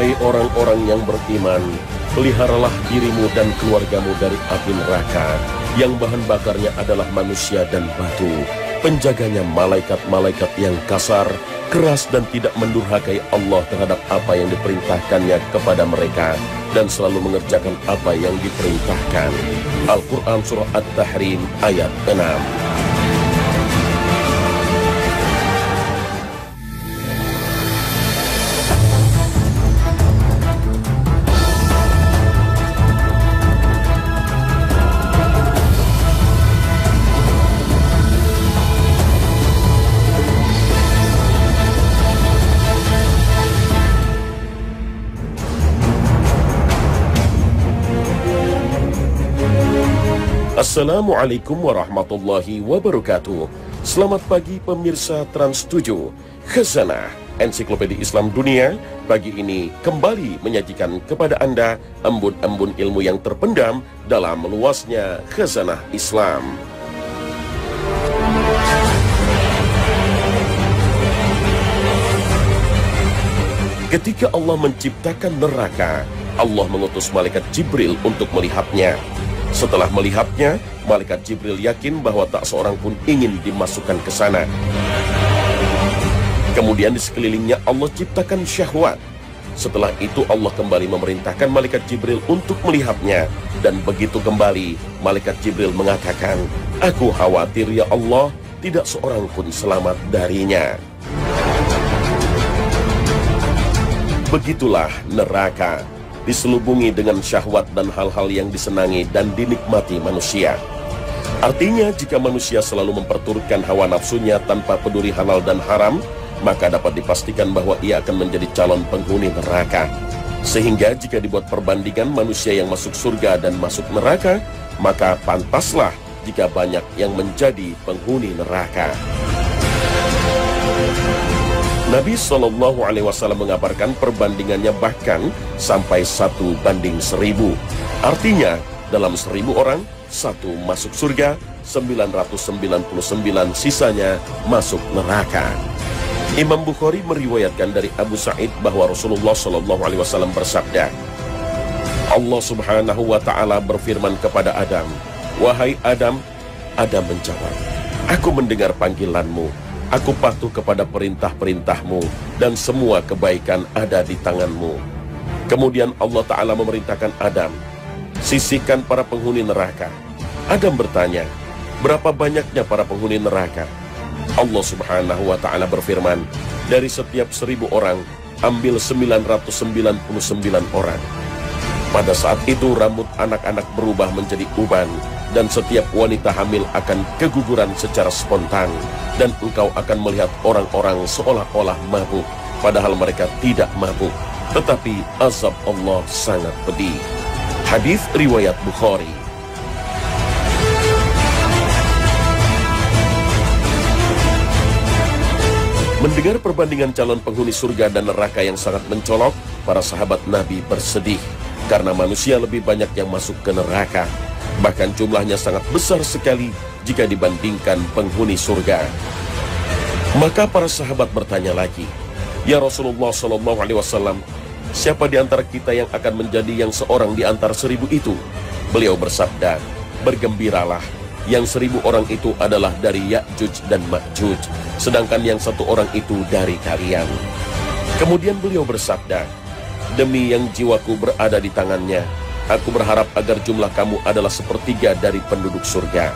Hai orang-orang yang beriman, peliharalah dirimu dan keluargamu dari api neraka, yang bahan bakarnya adalah manusia dan batu. Penjaganya malaikat-malaikat yang kasar, keras dan tidak mendurhakai Allah terhadap apa yang diperintahkannya kepada mereka, dan selalu mengerjakan apa yang diperintahkan. Al-Quran Surah At-Tahrim ayat 6. Assalamualaikum warahmatullahi wabarakatuh. Selamat pagi pemirsa Trans 7. Khazanah Ensiklopedia Islam Dunia pagi ini kembali menyajikan kepada Anda embun-embun ilmu yang terpendam dalam luasnya khazanah Islam. Ketika Allah menciptakan neraka, Allah mengutus malaikat Jibril untuk melihatnya. Setelah melihatnya, malaikat Jibril yakin bahwa tak seorang pun ingin dimasukkan ke sana. Kemudian di sekelilingnya Allah ciptakan syahwat. Setelah itu Allah kembali memerintahkan malaikat Jibril untuk melihatnya. Dan begitu kembali, malaikat Jibril mengatakan, "Aku khawatir ya Allah, tidak seorang pun selamat darinya." Begitulah neraka, diselubungi dengan syahwat dan hal-hal yang disenangi dan dinikmati manusia. Artinya jika manusia selalu memperturutkan hawa nafsunya tanpa peduli halal dan haram, maka dapat dipastikan bahwa ia akan menjadi calon penghuni neraka. Sehingga jika dibuat perbandingan manusia yang masuk surga dan masuk neraka, maka pantaslah jika banyak yang menjadi penghuni neraka. Nabi SAW mengabarkan perbandingannya bahkan sampai 1:1000. Artinya dalam 1000 orang, 1 masuk surga, 999 sisanya masuk neraka. Imam Bukhari meriwayatkan dari Abu Sa'id bahwa Rasulullah SAW bersabda, Allah Subhanahu wa Ta'ala berfirman kepada Adam, "Wahai Adam," Adam menjawab, "Aku mendengar panggilanmu. Aku patuh kepada perintah-perintahmu dan semua kebaikan ada di tanganmu." Kemudian Allah Ta'ala memerintahkan Adam, "Sisihkan para penghuni neraka." Adam bertanya, "Berapa banyaknya para penghuni neraka?" Allah Subhanahu wa Ta'ala berfirman, "Dari setiap 1000 orang, ambil 999 orang." Pada saat itu rambut anak-anak berubah menjadi uban, dan setiap wanita hamil akan keguguran secara spontan, dan engkau akan melihat orang-orang seolah-olah mabuk, padahal mereka tidak mabuk, tetapi azab Allah sangat pedih. Hadis riwayat Bukhari. Mendengar perbandingan calon penghuni surga dan neraka yang sangat mencolok, para sahabat Nabi bersedih karena manusia lebih banyak yang masuk ke neraka. Bahkan jumlahnya sangat besar sekali jika dibandingkan penghuni surga. Maka para sahabat bertanya lagi, "Ya Rasulullah SAW, siapa di antara kita yang akan menjadi yang seorang di antara 1000 itu?" Beliau bersabda, "Bergembiralah, yang 1000 orang itu adalah dari Ya'juj dan Ma'juj, sedangkan yang 1 orang itu dari kalian." Kemudian beliau bersabda, "Demi yang jiwaku berada di tangannya, aku berharap agar jumlah kamu adalah 1/3 dari penduduk surga."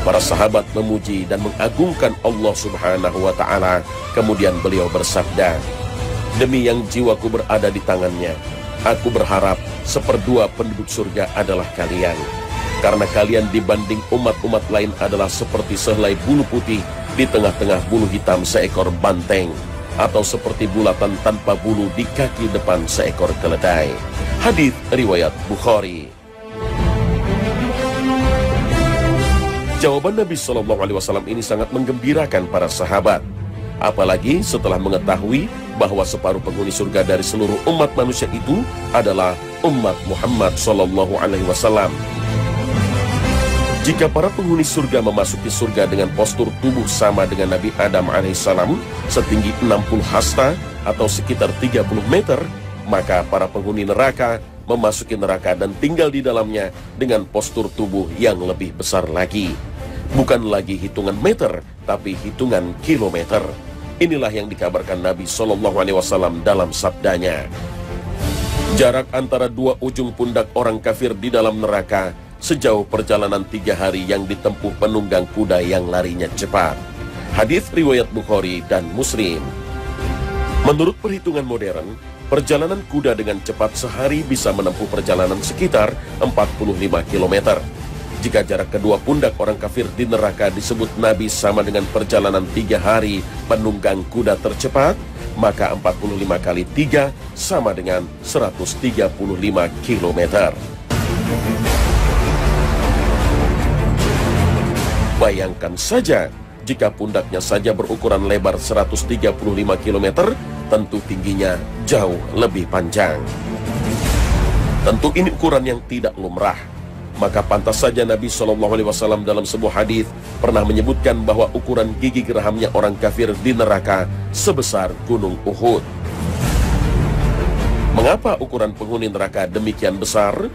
Para sahabat memuji dan mengagungkan Allah Subhanahu wa Ta'ala. Kemudian beliau bersabda, "Demi yang jiwaku berada di tangannya, aku berharap 1/2 penduduk surga adalah kalian. Karena kalian dibanding umat-umat lain adalah seperti sehelai bulu putih di tengah-tengah bulu hitam seekor banteng, atau seperti bulatan tanpa bulu di kaki depan seekor keledai." Hadis riwayat Bukhari. Jawaban Nabi SAW ini sangat menggembirakan para sahabat. Apalagi setelah mengetahui bahwa separuh penghuni surga dari seluruh umat manusia itu adalah umat Muhammad SAW. Jika para penghuni surga memasuki surga dengan postur tubuh sama dengan Nabi Adam AS, setinggi 60 hasta atau sekitar 30 meter, maka para penghuni neraka memasuki neraka dan tinggal di dalamnya dengan postur tubuh yang lebih besar lagi. Bukan lagi hitungan meter, tapi hitungan kilometer. Inilah yang dikabarkan Nabi SAW dalam sabdanya. Jarak antara dua ujung pundak orang kafir di dalam neraka sejauh perjalanan 3 hari yang ditempuh penunggang kuda yang larinya cepat. Hadis riwayat Bukhari dan Muslim. Menurut perhitungan modern, perjalanan kuda dengan cepat sehari bisa menempuh perjalanan sekitar 45 km. Jika jarak kedua pundak orang kafir di neraka disebut Nabi sama dengan perjalanan 3 hari penunggang kuda tercepat, maka 45 kali 3 sama dengan 135 km. Bayangkan saja, jika pundaknya saja berukuran lebar 135 km, tentu tingginya jauh lebih panjang. Tentu ini ukuran yang tidak lumrah. Maka pantas saja Nabi SAW dalam sebuah hadis pernah menyebutkan bahwa ukuran gigi gerahamnya orang kafir di neraka sebesar gunung Uhud. Mengapa ukuran penghuni neraka demikian besar?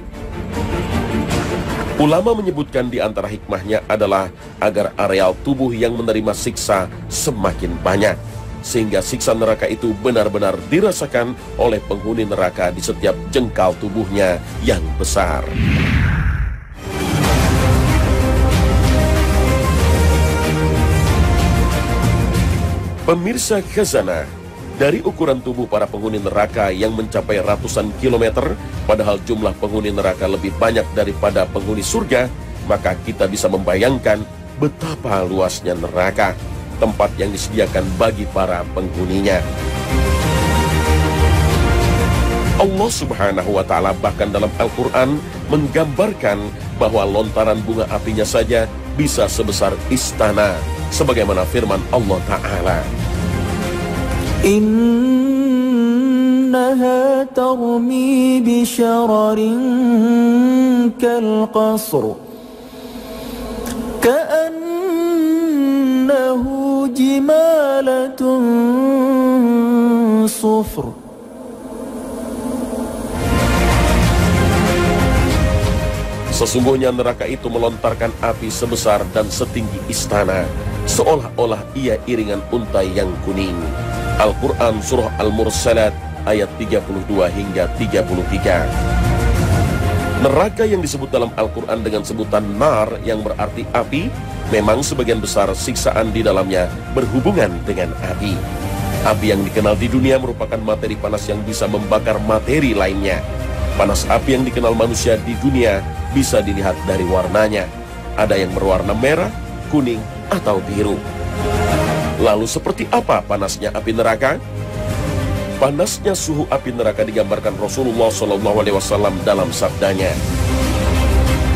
Ulama menyebutkan di antara hikmahnya adalah agar areal tubuh yang menerima siksa semakin banyak, sehingga siksa neraka itu benar-benar dirasakan oleh penghuni neraka di setiap jengkal tubuhnya yang besar. Pemirsa Khazanah, dari ukuran tubuh para penghuni neraka yang mencapai ratusan kilometer, padahal jumlah penghuni neraka lebih banyak daripada penghuni surga, maka kita bisa membayangkan betapa luasnya neraka, tempat yang disediakan bagi para penghuninya. Allah Subhanahu wa Ta'ala bahkan dalam Al-Quran menggambarkan bahwa lontaran bunga apinya saja bisa sebesar istana, sebagaimana firman Allah Ta'ala, Innaha tarmi bisyararin kal qasr ka'annahu jimalatun sufr. Sesungguhnya neraka itu melontarkan api sebesar dan setinggi istana, seolah-olah ia iringan unta yang kuning. Al-Quran Surah Al-Mursalat ayat 32 hingga 33. Neraka yang disebut dalam Al-Quran dengan sebutan nar yang berarti api, memang sebagian besar siksaan di dalamnya berhubungan dengan api. Api yang dikenal di dunia merupakan materi panas yang bisa membakar materi lainnya. Panas api yang dikenal manusia di dunia bisa dilihat dari warnanya. Ada yang berwarna merah, kuning, atau biru. Lalu seperti apa panasnya api neraka? Panasnya suhu api neraka digambarkan Rasulullah SAW dalam sabdanya,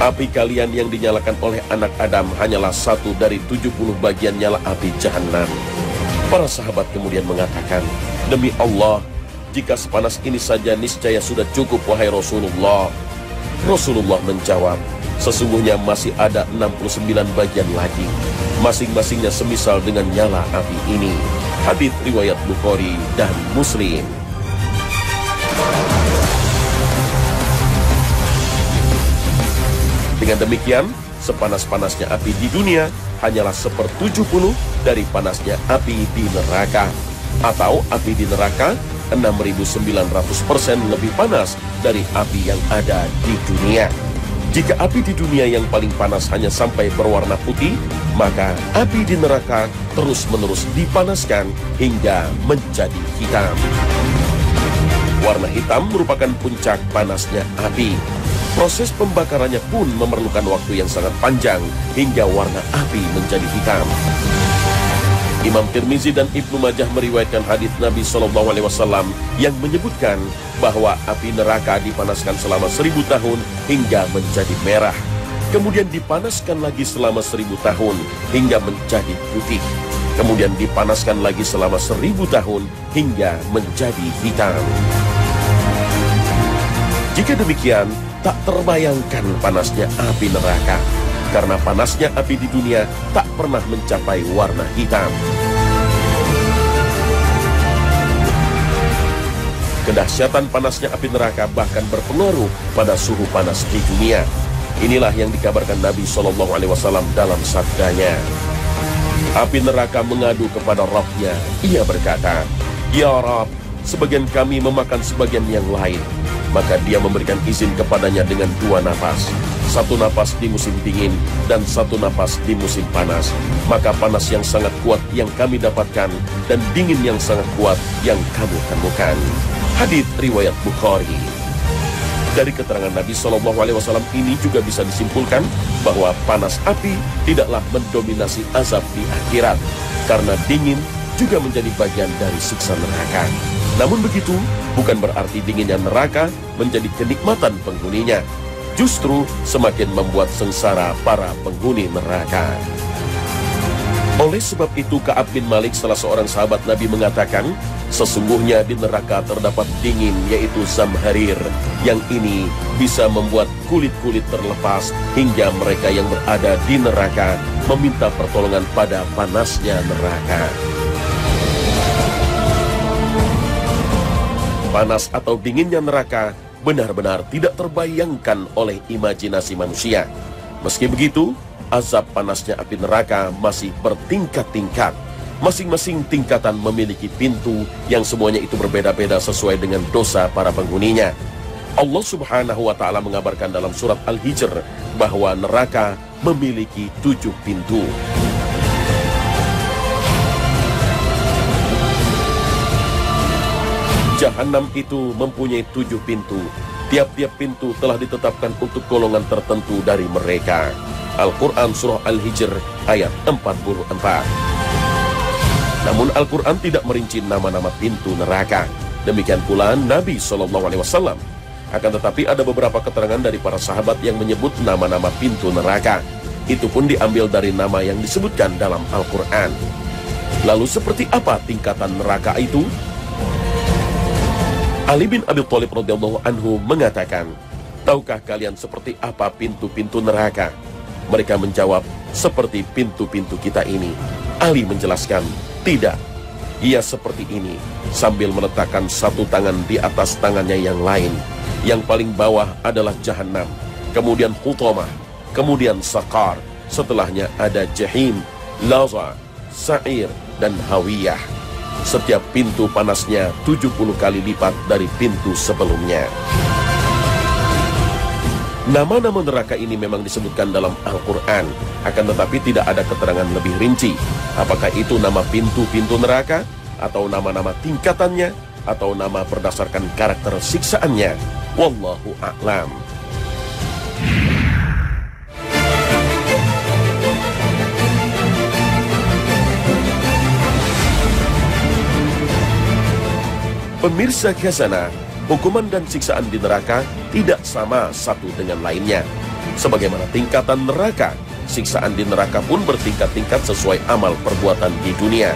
api kalian yang dinyalakan oleh anak Adam hanyalah 1 dari 70 bagian nyala api Jahannam. Para sahabat kemudian mengatakan, demi Allah, jika sepanas ini saja niscaya sudah cukup wahai Rasulullah. Rasulullah menjawab, sesungguhnya masih ada 69 bagian lagi, masing-masingnya semisal dengan nyala api ini. Hadits riwayat Bukhari dan Muslim. Dengan demikian, sepanas-panasnya api di dunia hanyalah 1/70 dari panasnya api di neraka. Atau api di neraka 6.900% lebih panas dari api yang ada di dunia. Jika api di dunia yang paling panas hanya sampai berwarna putih, maka api di neraka terus-menerus dipanaskan hingga menjadi hitam. Warna hitam merupakan puncak panasnya api. Proses pembakarannya pun memerlukan waktu yang sangat panjang hingga warna api menjadi hitam. Imam Tirmizi dan Ibnu Majah meriwayatkan hadits Nabi SAW yang menyebutkan bahwa api neraka dipanaskan selama 1000 tahun hingga menjadi merah. Kemudian dipanaskan lagi selama 1000 tahun hingga menjadi putih. Kemudian dipanaskan lagi selama 1000 tahun hingga menjadi hitam. Jika demikian, tak terbayangkan panasnya api neraka. Karena panasnya api di dunia tak pernah mencapai warna hitam. Kedahsyatan panasnya api neraka bahkan berpengaruh pada suhu panas di dunia. Inilah yang dikabarkan Nabi SAW dalam sabdanya. Api neraka mengadu kepada Rabb-Nya. Ia berkata, "Ya Rabb, sebagian kami memakan sebagian yang lain." Maka dia memberikan izin kepadanya dengan 2 napas. 1 napas di musim dingin dan 1 napas di musim panas. Maka panas yang sangat kuat yang kami dapatkan dan dingin yang sangat kuat yang kamu temukan. Hadits riwayat Bukhari. Dari keterangan Nabi SAW ini juga bisa disimpulkan bahwa panas api tidaklah mendominasi azab di akhirat, karena dingin juga menjadi bagian dari siksa neraka. Namun begitu, bukan berarti dinginnya neraka menjadi kenikmatan penghuninya. Justru semakin membuat sengsara para penghuni neraka. Oleh sebab itu, Ka'ab bin Malik, salah seorang sahabat Nabi, mengatakan, sesungguhnya di neraka terdapat dingin, yaitu zamharir. Yang ini bisa membuat kulit-kulit terlepas hingga mereka yang berada di neraka meminta pertolongan pada panasnya neraka. Panas atau dinginnya neraka benar-benar tidak terbayangkan oleh imajinasi manusia. Meski begitu, azab panasnya api neraka masih bertingkat-tingkat. Masing-masing tingkatan memiliki pintu yang semuanya itu berbeda-beda sesuai dengan dosa para penghuninya. Allah Subhanahu wa Ta'ala mengabarkan dalam surat Al-Hijr bahwa neraka memiliki 7 pintu. Jahannam itu mempunyai 7 pintu. Tiap-tiap pintu telah ditetapkan untuk golongan tertentu dari mereka. Al-Quran Surah Al-Hijr ayat 44. Namun Al-Quran tidak merinci nama-nama pintu neraka. Demikian pula Nabi SAW. Akan tetapi ada beberapa keterangan dari para sahabat yang menyebut nama-nama pintu neraka. Itu pun diambil dari nama yang disebutkan dalam Al-Quran. Lalu seperti apa tingkatan neraka itu? Ali bin Abi Thalib radhiyallahu anhu mengatakan, "Tahukah kalian seperti apa pintu-pintu neraka?" Mereka menjawab, "Seperti pintu-pintu kita ini." Ali menjelaskan, "Tidak, ia seperti ini," sambil meletakkan satu tangan di atas tangannya yang lain. Yang paling bawah adalah Jahannam, kemudian Hutamah, kemudian Saqar, setelahnya ada Jahim, Laza, Sa'ir, dan Hawiyah. Setiap pintu panasnya 70 kali lipat dari pintu sebelumnya. Nama-nama neraka ini memang disebutkan dalam Al-Quran, akan tetapi tidak ada keterangan lebih rinci. Apakah itu nama pintu-pintu neraka, atau nama-nama tingkatannya, atau nama berdasarkan karakter siksaannya? Wallahu a'lam. Pemirsa Khazanah, hukuman dan siksaan di neraka tidak sama satu dengan lainnya. Sebagaimana tingkatan neraka, siksaan di neraka pun bertingkat-tingkat sesuai amal perbuatan di dunia.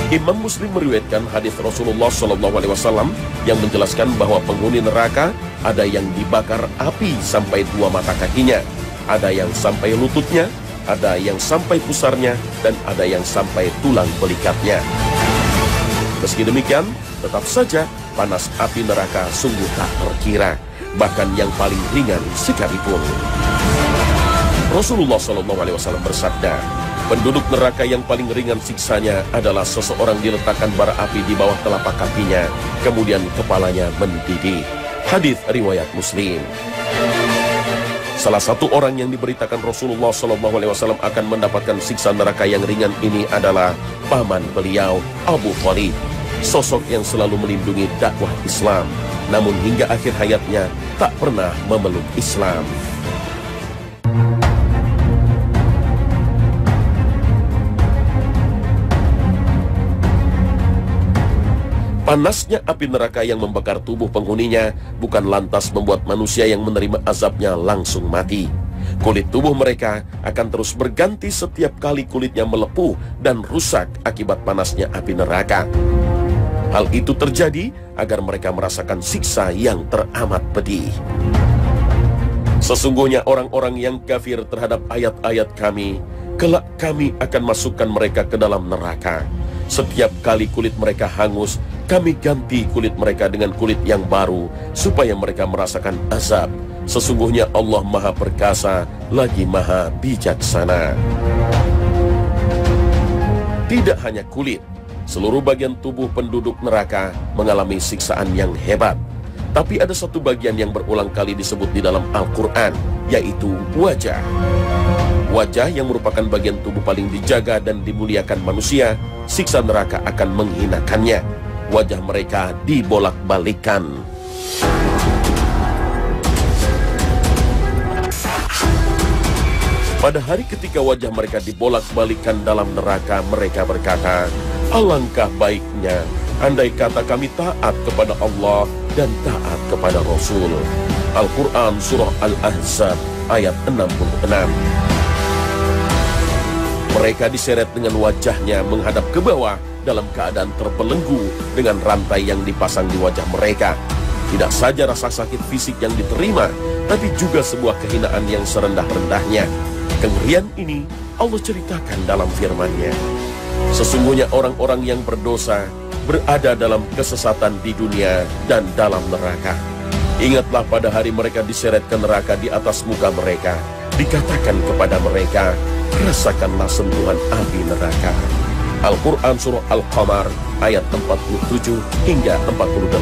Imam Muslim meriwayatkan hadis Rasulullah SAW yang menjelaskan bahwa penghuni neraka ada yang dibakar api sampai 2 mata kakinya, ada yang sampai lututnya, ada yang sampai pusarnya, dan ada yang sampai tulang belikatnya. Meski demikian, tetap saja panas api neraka sungguh tak terkira, bahkan yang paling ringan sekalipun. Rasulullah SAW bersabda, penduduk neraka yang paling ringan siksanya adalah seseorang diletakkan bara api di bawah telapak kakinya, kemudian kepalanya mendidih. Hadits riwayat Muslim. Salah satu orang yang diberitakan Rasulullah SAW akan mendapatkan siksa neraka yang ringan ini adalah paman beliau, Abu Thalib. Sosok yang selalu melindungi dakwah Islam, namun hingga akhir hayatnya tak pernah memeluk Islam. Panasnya api neraka yang membakar tubuh penghuninya bukan lantas membuat manusia yang menerima azabnya langsung mati. Kulit tubuh mereka akan terus berganti setiap kali kulitnya melepuh dan rusak akibat panasnya api neraka. Hal itu terjadi agar mereka merasakan siksa yang teramat pedih. Sesungguhnya orang-orang yang kafir terhadap ayat-ayat kami, kelak kami akan masukkan mereka ke dalam neraka. Setiap kali kulit mereka hangus, kami ganti kulit mereka dengan kulit yang baru, supaya mereka merasakan azab. Sesungguhnya Allah Maha Perkasa, lagi Maha Bijaksana. Tidak hanya kulit, seluruh bagian tubuh penduduk neraka mengalami siksaan yang hebat. Tapi ada satu bagian yang berulang kali disebut di dalam Al-Quran, yaitu wajah. Wajah yang merupakan bagian tubuh paling dijaga dan dimuliakan manusia, siksa neraka akan menghinakannya. Wajah mereka dibolak-balikan. Pada hari ketika wajah mereka dibolak-balikan dalam neraka, mereka berkata, alangkah baiknya andai kata kami taat kepada Allah dan taat kepada Rasul. Al-Quran Surah Al-Ahzab ayat 66. Mereka diseret dengan wajahnya menghadap ke bawah dalam keadaan terbelenggu dengan rantai yang dipasang di wajah mereka. Tidak saja rasa sakit fisik yang diterima, tapi juga sebuah kehinaan yang serendah-rendahnya. Kengerian ini Allah ceritakan dalam firman-Nya. Sesungguhnya orang-orang yang berdosa berada dalam kesesatan di dunia dan dalam neraka. Ingatlah pada hari mereka diseret ke neraka di atas muka mereka. Dikatakan kepada mereka, rasakanlah sentuhan api neraka. Al-Quran Surah Al-Qamar ayat 47 hingga 48.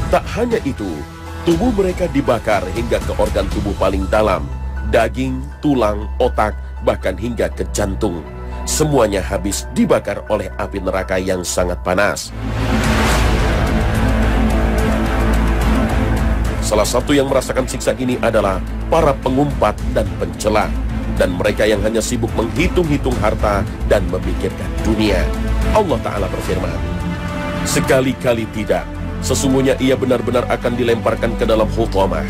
Tak hanya itu, tubuh mereka dibakar hingga ke organ tubuh paling dalam, daging, tulang, otak, bahkan hingga ke jantung. Semuanya habis dibakar oleh api neraka yang sangat panas. Salah satu yang merasakan siksa ini adalah para pengumpat dan pencela, dan mereka yang hanya sibuk menghitung-hitung harta dan memikirkan dunia. Allah Ta'ala berfirman, sekali-kali tidak, sesungguhnya ia benar-benar akan dilemparkan ke dalam hutamah.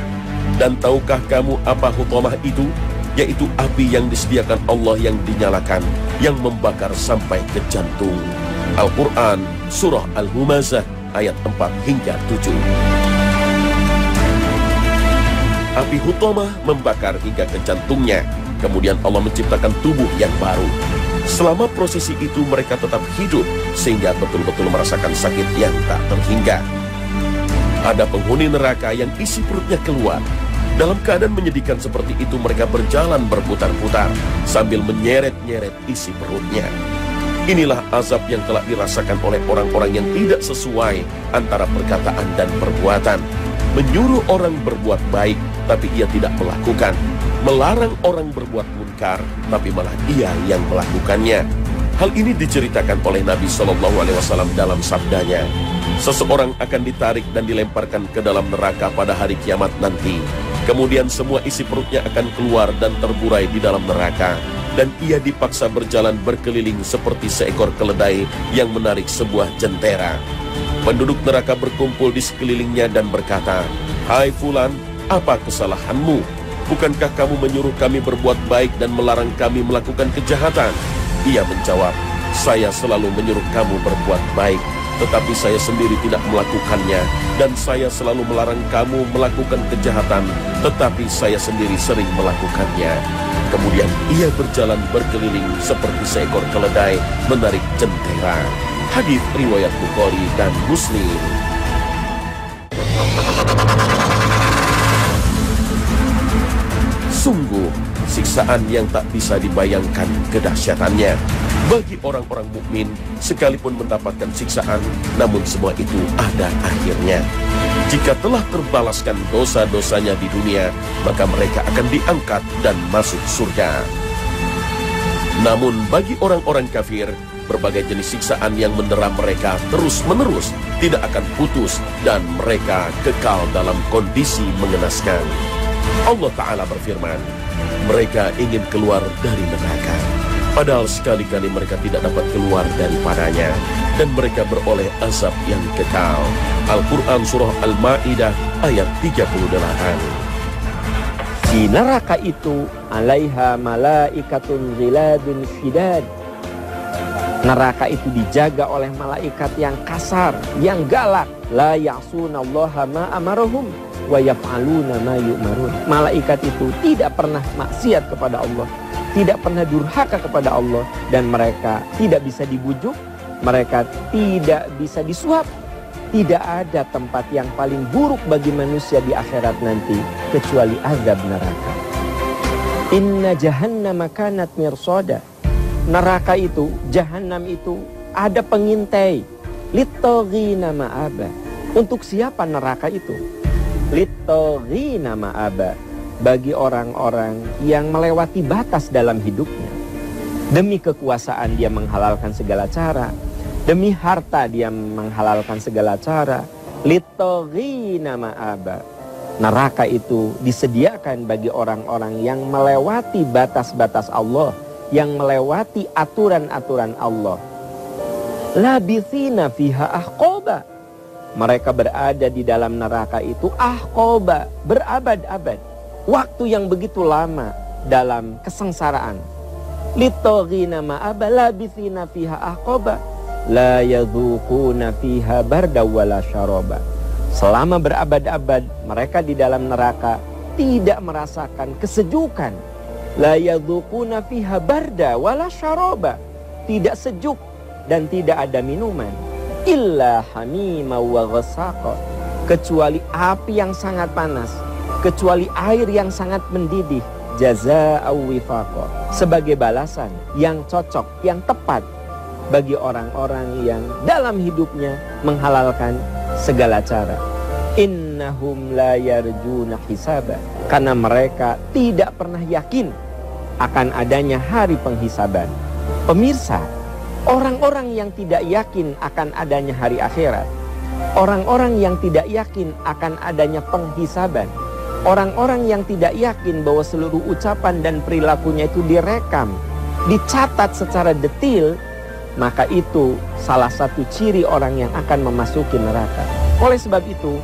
Dan tahukah kamu apa hutamah itu? Yaitu api yang disediakan Allah yang dinyalakan, yang membakar sampai ke jantung. Al-Quran Surah Al-Humazah ayat 4 hingga 7. Api hutamah membakar hingga ke jantungnya. Kemudian Allah menciptakan tubuh yang baru. Selama prosesi itu mereka tetap hidup, sehingga betul-betul merasakan sakit yang tak terhingga. Ada penghuni neraka yang isi perutnya keluar. Dalam keadaan menyedihkan seperti itu, mereka berjalan berputar-putar sambil menyeret-nyeret isi perutnya. Inilah azab yang telah dirasakan oleh orang-orang yang tidak sesuai antara perkataan dan perbuatan. Menyuruh orang berbuat baik, tapi ia tidak melakukan. Melarang orang berbuat munkar, tapi malah ia yang melakukannya. Hal ini diceritakan oleh Nabi SAW dalam sabdanya, seseorang akan ditarik dan dilemparkan ke dalam neraka pada hari kiamat nanti. Kemudian semua isi perutnya akan keluar dan terburai di dalam neraka. Dan ia dipaksa berjalan berkeliling seperti seekor keledai yang menarik sebuah jentera. Penduduk neraka berkumpul di sekelilingnya dan berkata, hai fulan, apa kesalahanmu? Bukankah kamu menyuruh kami berbuat baik dan melarang kami melakukan kejahatan? Ia menjawab, saya selalu menyuruh kamu berbuat baik, tetapi saya sendiri tidak melakukannya. Dan saya selalu melarang kamu melakukan kejahatan, tetapi saya sendiri sering melakukannya. Kemudian ia berjalan berkeliling seperti seekor keledai menarik jentera. Hadis riwayat Bukhari dan Muslim. Sungguh siksaan yang tak bisa dibayangkan kedahsyatannya. Bagi orang-orang mukmin, sekalipun mendapatkan siksaan, namun semua itu ada akhirnya. Jika telah terbalaskan dosa-dosanya di dunia, maka mereka akan diangkat dan masuk surga. Namun bagi orang-orang kafir, berbagai jenis siksaan yang mendera mereka terus-menerus, tidak akan putus, dan mereka kekal dalam kondisi mengenaskan. Allah Ta'ala berfirman, mereka ingin keluar dari neraka, padahal sekali-kali mereka tidak dapat keluar daripadanya, dan mereka beroleh azab yang kekal. Al-Quran Surah Al-Ma'idah ayat 38. Di neraka itu, alaiha malaikatun ghiladun syidad. Neraka itu dijaga oleh malaikat yang kasar, yang galak. La ya'sunallaha ma amarahum wa yaf'aluna ma yu'marun. Malaikat itu tidak pernah maksiat kepada Allah, tidak pernah durhaka kepada Allah, dan mereka tidak bisa dibujuk, mereka tidak bisa disuap. Tidak ada tempat yang paling buruk bagi manusia di akhirat nanti kecuali azab neraka. Inna jahannama kanat mirsada. Neraka itu, jahanam itu ada pengintai. Littaghina ma'aba. Untuk siapa neraka itu? Littaghina ma'aba. Bagi orang-orang yang melewati batas dalam hidupnya. Demi kekuasaan dia menghalalkan segala cara. Demi harta dia menghalalkan segala cara. Littaghina ma'aba. Neraka itu disediakan bagi orang-orang yang melewati batas-batas Allah, yang melewati aturan-aturan Allah. Labithina fiha ahqoba. Mereka berada di dalam neraka itu ahqoba, berabad-abad. Waktu yang begitu lama dalam kesengsaraan. Littaghina ma'aba labithina fiha ahqoba. La yadhuquna fiha barda wala syaraba. Selama berabad-abad mereka di dalam neraka tidak merasakan kesejukan. La yadhuquna fiha barda wala syaraba. Tidak sejuk dan tidak ada minuman. Illa hamima wa ghasaqa. Kecuali api yang sangat panas, kecuali air yang sangat mendidih. Jazaa'u wifaqa. Sebagai balasan yang cocok, yang tepat bagi orang-orang yang dalam hidupnya menghalalkan segala cara. Innahum la yarjuna hisaba. Karena mereka tidak pernah yakin akan adanya hari penghisaban. Pemirsa, orang-orang yang tidak yakin akan adanya hari akhirat, orang-orang yang tidak yakin akan adanya penghisaban, orang-orang yang tidak yakin bahwa seluruh ucapan dan perilakunya itu direkam, dicatat secara detail, maka itu salah satu ciri orang yang akan memasuki neraka. Oleh sebab itu,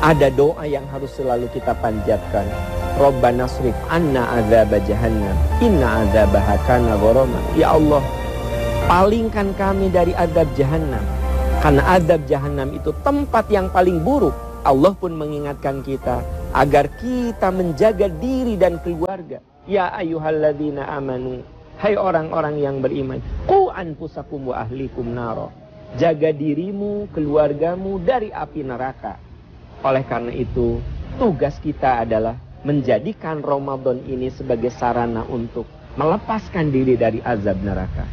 ada doa yang harus selalu kita panjatkan. Rabbana srif anna adzaba jahannam inna adzabaha kana gharama. Ya Allah, palingkan kami dari azab jahannam, karena azab jahannam itu tempat yang paling buruk. Allah pun mengingatkan kita agar kita menjaga diri dan keluarga. Ya ayyuhalladzina amanu, hai orang-orang yang beriman, qu anfusakum wa ahlikum naro. Jaga dirimu, keluargamu dari api neraka. Oleh karena itu, tugas kita adalah menjadikan Ramadan ini sebagai sarana untuk melepaskan diri dari azab neraka.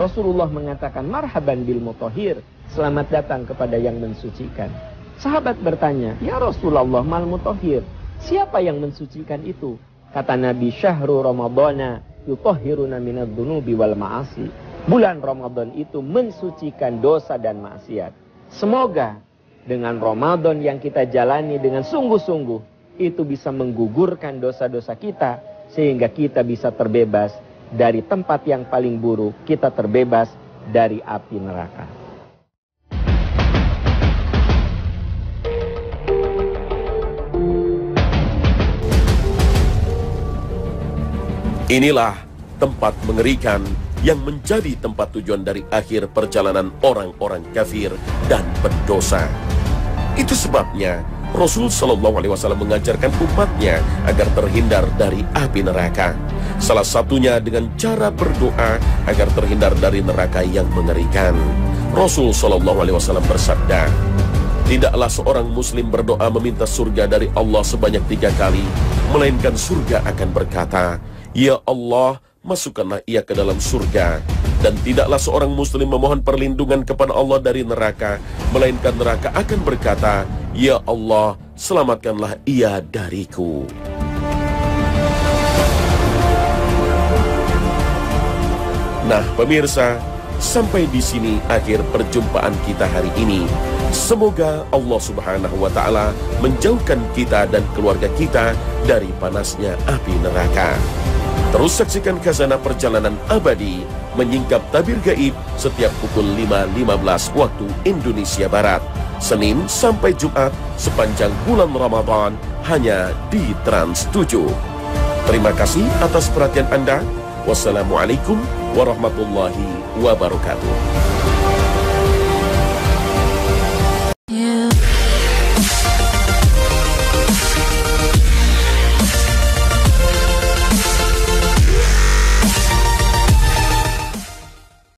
Rasulullah mengatakan, marhaban bil mutahhir, selamat datang kepada yang mensucikan. Sahabat bertanya, ya Rasulullah, mal mutahhir, siapa yang mensucikan itu? Kata Nabi, syahru ramadana yutahhiruna minadz-dzunubi wal ma'asi. Bulan Ramadan itu mensucikan dosa dan maksiat. Semoga dengan Ramadan yang kita jalani dengan sungguh-sungguh, itu bisa menggugurkan dosa-dosa kita, sehingga kita bisa terbebas dari tempat yang paling buruk, kita terbebas dari api neraka. Inilah tempat mengerikan yang menjadi tempat tujuan dari akhir perjalanan orang-orang kafir dan pendosa. Itu sebabnya Rasul Shallallahu Alaihi Wasallam mengajarkan umatnya agar terhindar dari api neraka. Salah satunya dengan cara berdoa agar terhindar dari neraka yang mengerikan. Rasul Shallallahu Alaihi Wasallam bersabda, tidaklah seorang muslim berdoa meminta surga dari Allah sebanyak 3 kali, melainkan surga akan berkata, ya Allah, masukkanlah ia ke dalam surga. Dan tidaklah seorang muslim memohon perlindungan kepada Allah dari neraka, melainkan neraka akan berkata, ya Allah, selamatkanlah ia dariku. Nah pemirsa, sampai di sini akhir perjumpaan kita hari ini. Semoga Allah Subhanahu wa Ta'ala menjauhkan kita dan keluarga kita dari panasnya api neraka. Terus saksikan Khazanah Perjalanan Abadi menyingkap tabir gaib setiap pukul 5.15 waktu Indonesia Barat, Senin sampai Jumat sepanjang bulan Ramadan hanya di Trans 7. Terima kasih atas perhatian Anda. Wassalamualaikum warahmatullahi wabarakatuh.